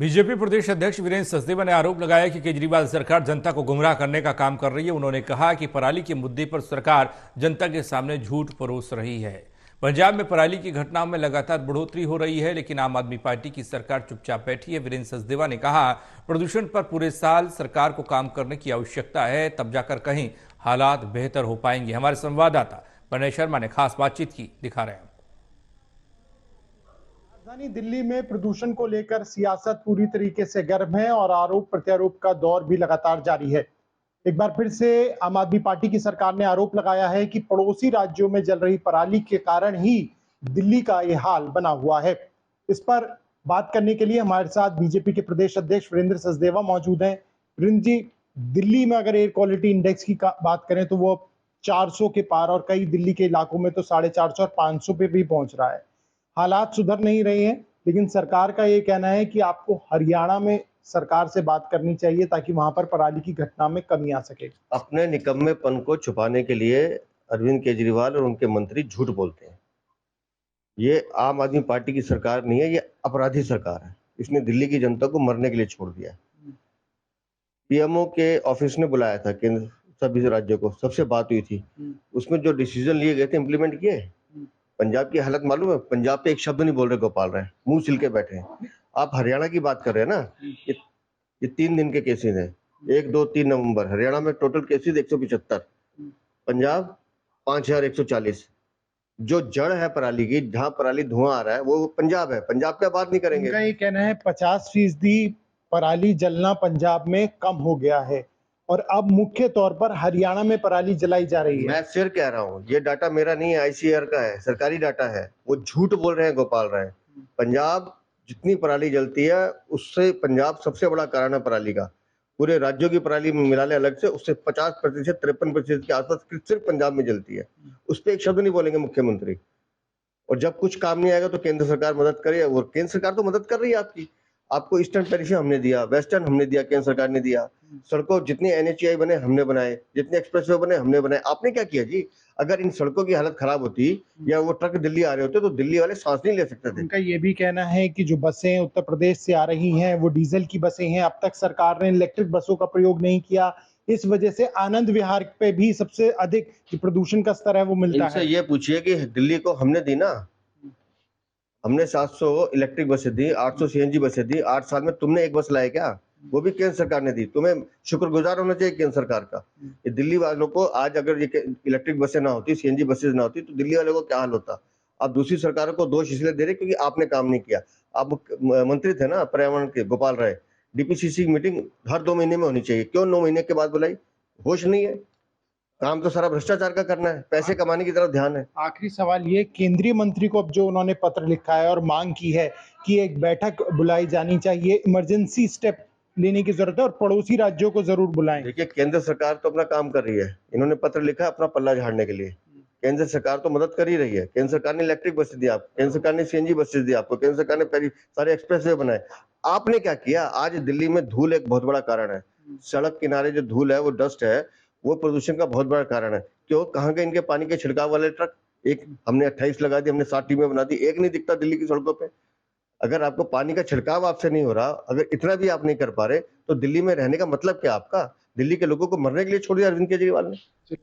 BJP प्रदेश अध्यक्ष वीरेंद्र सचदेवा ने आरोप लगाया कि केजरीवाल सरकार जनता को गुमराह करने का काम कर रही है। उन्होंने कहा कि पराली के मुद्दे पर सरकार जनता के सामने झूठ परोस रही है। पंजाब में पराली की घटनाओं में लगातार बढ़ोतरी हो रही है, लेकिन आम आदमी पार्टी की सरकार चुपचाप बैठी है। वीरेंद्र सचदेवा ने कहा, प्रदूषण पर पूरे साल सरकार को काम करने की आवश्यकता है, तब जाकर कहीं हालात बेहतर हो पाएंगे। हमारे संवाददाता प्रणय शर्मा ने खास बातचीत की, दिखा रहे हैं। राजधानी दिल्ली में प्रदूषण को लेकर सियासत पूरी तरीके से गर्म है और आरोप प्रत्यारोप का दौर भी लगातार जारी है। एक बार फिर से आम आदमी पार्टी की सरकार ने आरोप लगाया है कि पड़ोसी राज्यों में जल रही पराली के कारण ही दिल्ली का ये हाल बना हुआ है। इस पर बात करने के लिए हमारे साथ बीजेपी के प्रदेश अध्यक्ष वीरेंद्र सचदेवा मौजूद हैं। वीरेंद्र जी, दिल्ली में अगर एयर क्वालिटी इंडेक्स की बात करें तो वो 400 के पार और कई दिल्ली के इलाकों में तो 450 और 500 पे भी पहुंच रहा है। हालात सुधर नहीं रहे हैं, लेकिन सरकार का ये कहना है कि आपको हरियाणा में सरकार से बात करनी चाहिए ताकि वहां पर पराली की घटना में कमी आ सके। अपने निकम्मेपन को छुपाने के लिए अरविंद केजरीवाल और उनके मंत्री झूठ बोलते हैं। ये आम आदमी पार्टी की सरकार नहीं है, ये अपराधी सरकार है। इसने दिल्ली की जनता को मरने के लिए छोड़ दिया। पीएमओ के ऑफिस ने बुलाया था केंद्र सभी राज्यों को, सबसे बात हुई थी। उसमें जो डिसीजन लिए गए थे इम्प्लीमेंट किए। पंजाब की हालत मालूम है? पंजाब पे एक शब्द नहीं बोल रहे गोपाल राय, मुंह सिल के बैठे हैं। आप हरियाणा की बात कर रहे हैं ना, ये 3 दिन के केसेस हैं, 1, 2, 3 नवंबर। हरियाणा में टोटल केसेस 175, पंजाब 5140। जो जड़ है पराली की, जहां पराली धुआं आ रहा है वो पंजाब है। पंजाब पे बात नहीं करेंगे। उनका ये कहना है 50% पराली जलना पंजाब में कम हो गया है और अब मुख्य तौर पर हरियाणा में पराली जलाई जा रही है। मैं फिर कह रहा हूँ, ये डाटा मेरा नहीं है, आईसीएआर का है, सरकारी डाटा है। वो झूठ बोल रहे हैं गोपाल राय। पंजाब जितनी पराली जलती है उससे पंजाब सबसे बड़ा कारण है पराली का। पूरे राज्यों की पराली मिला ले अलग से, उससे 50%, 53% के आसपास सिर्फ पंजाब में जलती है। उस पर एक शब्द नहीं बोलेंगे मुख्यमंत्री। और जब कुछ काम नहीं आएगा तो केंद्र सरकार मदद करे, और केंद्र सरकार तो मदद कर रही है आपकी। आपको ईस्टर्न टेरिटरी हमने दिया, वेस्टर्न हमने दिया, केंद्र सरकार ने दिया। सड़कों जितने एनएचएआई बने हमने बनाए, जितने एक्सप्रेसवे बने हमने बनाए। आपने क्या किया जी? अगर इन सड़कों की हालत खराब होती या वो ट्रक दिल्ली आ रहे होते तो दिल्ली वाले सांस नहीं ले सकते थे। उनका ये भी कहना है कि जो बसें उत्तर प्रदेश से आ रही हैं वो डीजल की बसें हैं। अब तक सरकार ने इलेक्ट्रिक बसों का प्रयोग नहीं किया, इस वजह से आनंद विहार पे भी सबसे अधिक प्रदूषण का स्तर है वो मिलता है। इनसे ये पूछिए कि दिल्ली को हमने दी ना, हमने 700 इलेक्ट्रिक बसें दी, 800 सीएनजी बसें दी। 8 साल में तुमने एक बस लाए क्या? वो भी केंद्र सरकार ने दी। तुम्हें शुक्रगुजार होना चाहिए केंद्र सरकार का। ये दिल्ली वालों को आज अगर ये इलेक्ट्रिक बसें ना होती, सीएनजी बसेस ना होती तो दिल्ली वालों को क्या हाल होता? आप दूसरी सरकारों को दोष इसलिए दे रहे क्योंकि आपने काम नहीं किया। आप मंत्री थे ना पर्यावरण के, गोपाल राय। डीपीसीसी की मीटिंग हर 2 महीने में होनी चाहिए, क्यों 9 महीने के बाद बुलाई? होश नहीं है। काम तो सारा भ्रष्टाचार का करना है, पैसे कमाने की तरफ ध्यान है। आखिरी सवाल ये, केंद्रीय मंत्री को अब जो उन्होंने पत्र लिखा है और मांग की है कि एक बैठक बुलाई जानी चाहिए, इमरजेंसी स्टेप लेने की जरूरत है और पड़ोसी राज्यों को जरूर बुलाएं। देखिए, केंद्र सरकार तो अपना काम कर रही है। इन्होंने पत्र लिखा है अपना पल्ला झाड़ने के लिए। केंद्र सरकार तो मदद कर ही रही है। केंद्र सरकार ने इलेक्ट्रिक बसें दी आपको, केंद्र सरकार ने सीएनजी बसेस दी आपको, केंद्र सरकार ने सारे एक्सप्रेसवे बनाए। आपने क्या किया? आज दिल्ली में धूल एक बहुत बड़ा कारण है। सड़क किनारे जो धूल है, वो डस्ट है, वो प्रदूषण का बहुत बड़ा कारण है। क्यों? कहाँ गए इनके पानी के छिड़काव वाले ट्रक? एक हमने 28 लगा दी, हमने 7 टीमें बना दी, एक नहीं दिखता दिल्ली की सड़कों पे। अगर आपको पानी का छिड़काव आपसे नहीं हो रहा, अगर इतना भी आप नहीं कर पा रहे, तो दिल्ली में रहने का मतलब क्या आपका? दिल्ली के लोगों को मरने के लिए छोड़ दिया अरविंद केजरीवाल ने।